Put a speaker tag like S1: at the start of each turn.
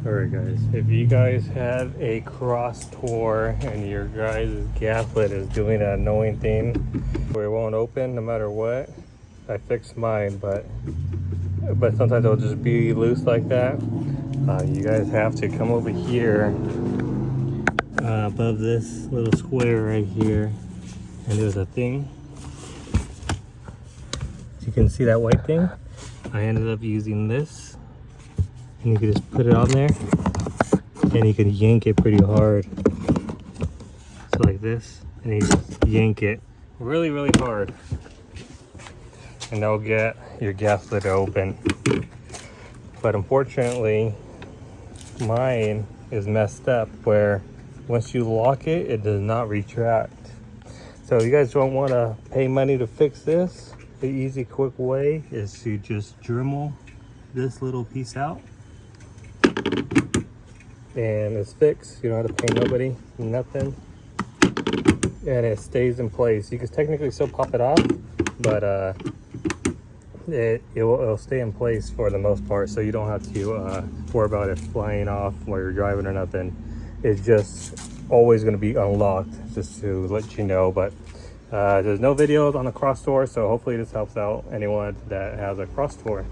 S1: Alright guys, if you guys have a Crosstour and your guys' gasket is doing an annoying thing where it won't open no matter what, I fixed mine, but sometimes it'll just be loose like that. You guys have to come over here above this little square right here, and there's a thing. You can see that white thing. I ended up using this, and you can just put it on there and you can yank it pretty hard, so like this, and you just yank it really hard, and that'll get your gasket open. But unfortunately mine is messed up where once you lock it, it does not retract. So you guys don't want to pay money to fix this. The easy quick way is to just Dremel this little piece out and it's fixed. You don't have to pay nobody nothing, and it stays in place. You can technically still pop it off, but it'll stay in place for the most part, so you don't have to worry about it flying off while you're driving or nothing. It's just always going to be unlocked, just to let you know. But there's no videos on the Crosstour, so hopefully this helps out anyone that has a Crosstour.